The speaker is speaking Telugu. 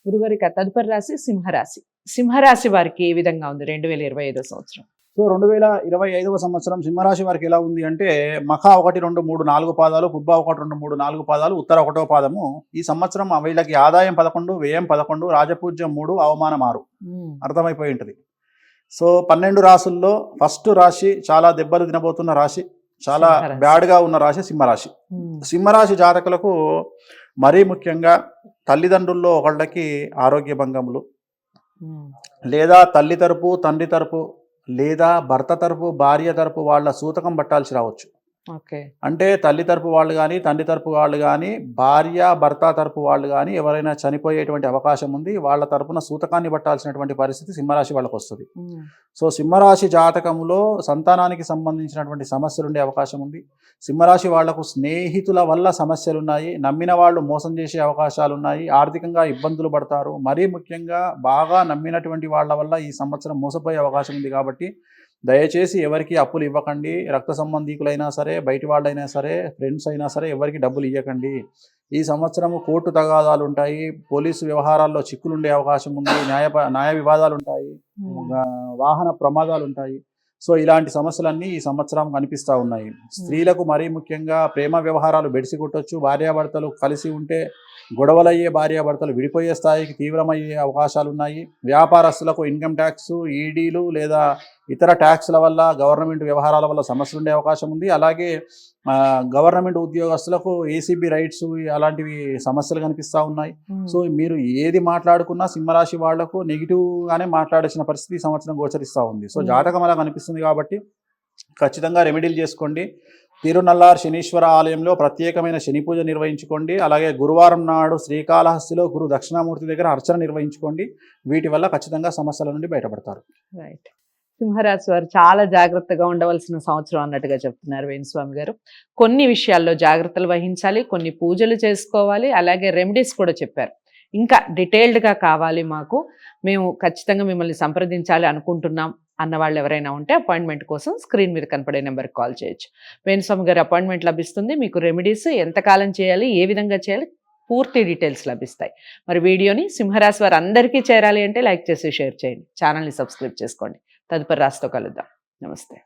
గురుగారి తదుపరి రాశి సింహరాశి. సింహరాశి వారికి ఏ విధంగా ఉంది 2025 సంవత్సరం? సో 2025 సంవత్సరం సింహరాశి వారికి ఎలా ఉంది అంటే, మఖ 1, 2, 3, 4 పాదాలు, పుబ్బ 1, 2, 3, 4 పాదాలు, ఉత్తర 1వ పాదము. ఈ సంవత్సరం వీళ్ళకి ఆదాయం 11, వ్యయం 11, రాజపూజ్యం 3, అవమానం 6. అర్థమైపోయి ఉంటుంది. సో 12 రాశుల్లో ఫస్ట్ రాశి చాలా దెబ్బలు తినబోతున్న రాశి, చాలా బ్యాడ్గా ఉన్న రాశి సింహరాశి. సింహరాశి జాతకులకు మరీ ముఖ్యంగా తల్లిదండ్రుల్లో ఒకళ్ళకి ఆరోగ్య భంగములు, లేదా తల్లి తరపు, తండ్రి తరపు, లేదా భర్త తరపు, భార్య తరపు వాళ్ళ సూతకం పట్టాల్సి రావచ్చు. అంటే తల్లి తరపు వాళ్ళు కానీ, తండ్రి తరపు వాళ్ళు కానీ, భార్య భర్త తరపు వాళ్ళు కానీ ఎవరైనా చనిపోయేటువంటి అవకాశం ఉంది. వాళ్ళ తరపున సూతకాన్ని పట్టాల్సినటువంటి పరిస్థితి సింహరాశి వాళ్ళకు వస్తుంది. సో సింహరాశి జాతకంలో సంతానానికి సంబంధించినటువంటి సమస్యలు ఉండే అవకాశం ఉంది. సింహరాశి వాళ్లకు స్నేహితుల వల్ల సమస్యలు ఉన్నాయి, నమ్మిన వాళ్ళు మోసం చేసే అవకాశాలు ఉన్నాయి, ఆర్థికంగా ఇబ్బందులు పడతారు. మరీ ముఖ్యంగా బాగా నమ్మినటువంటి వాళ్ళ వల్ల ఈ సంవత్సరం మోసపోయే అవకాశం ఉంది. కాబట్టి దయచేసి ఎవరికి అప్పులు ఇవ్వకండి. రక్త సంబంధీకులైనా సరే, బయటి వాళ్ళైనా సరే, ఫ్రెండ్స్ అయినా సరే ఎవరికి డబ్బులు ఇవ్వకండి. ఈ సంవత్సరం కోర్టు తగాదాలు ఉంటాయి, పోలీసు వ్యవహారాల్లో చిక్కులుండే అవకాశం ఉంది, న్యాయ వివాదాలు ఉంటాయి, వాహన ప్రమాదాలు ఉంటాయి. సో ఇలాంటి సమస్యలన్నీ ఈ సంవత్సరం కనిపిస్తూ ఉన్నాయి. స్త్రీలకు మరీ ముఖ్యంగా ప్రేమ వ్యవహారాలు బెడిసి కొట్టొచ్చు. భార్యాభర్తలు కలిసి ఉంటే గొడవలయ్యే, భార్యాభర్తలు విడిపోయే స్థాయికి తీవ్రమయ్యే అవకాశాలు ఉన్నాయి. వ్యాపారస్తులకు ఇన్కమ్ ట్యాక్స్, ఈడీలు లేదా ఇతర ట్యాక్స్ల వల్ల, గవర్నమెంట్ వ్యవహారాల వల్ల సమస్యలు ఉండే అవకాశం ఉంది. అలాగే గవర్నమెంట్ ఉద్యోగస్తులకు ఏసీబీ రైట్స్ అలాంటివి సమస్యలు కనిపిస్తూ ఉన్నాయి. సో మీరు ఏది మాట్లాడుకున్నా సింహరాశి వాళ్లకు నెగిటివ్గానే మాట్లాడాల్సిన పరిస్థితి ఈ సంవత్సరం గోచరిస్తూ ఉంది. సో జాతకం అలా కనిపిస్తుంది కాబట్టి ఖచ్చితంగా రెమెడీలు చేసుకోండి. తిరునల్లార్ శనీశ్వర ఆలయంలో ప్రత్యేకమైన శని పూజ నిర్వహించుకోండి. అలాగే గురువారం నాడు శ్రీకాళహస్తిలో గురు దక్షిణామూర్తి దగ్గర అర్చన నిర్వహించుకోండి. వీటి వల్ల ఖచ్చితంగా సమస్యల నుండి బయటపడతారు. రైట్. సింహరాశి వారు చాలా జాగ్రత్తగా ఉండవలసిన సంవత్సరం అన్నట్టుగా చెప్తున్నారు వేణుస్వామి గారు. కొన్ని విషయాల్లో జాగ్రత్తలు వహించాలి, కొన్ని పూజలు చేసుకోవాలి, అలాగే రెమెడీస్ కూడా చెప్పారు. ఇంకా డీటెయిల్డ్గా కావాలి మాకు, మేము ఖచ్చితంగా మిమ్మల్ని సంప్రదించాలి అనుకుంటున్నాం అన్న వాళ్ళు ఎవరైనా ఉంటే అపాయింట్మెంట్ కోసం స్క్రీన్ మీద కనపడే నెంబర్కి కాల్ చేయొచ్చు. వేణుస్వామి గారు అపాయింట్మెంట్ లభిస్తుంది. మీకు రెమెడీస్ ఎంతకాలం చేయాలి, ఏ విధంగా చేయాలి, పూర్తి డీటెయిల్స్ లభిస్తాయి. మరి వీడియోని సింహరాశి వారు అందరికీ చేరాలి అంటే లైక్ చేసి షేర్ చేయండి, ఛానల్ని సబ్స్క్రైబ్ చేసుకోండి. తదుపరి రాశితో కలుద్దాం. నమస్తే.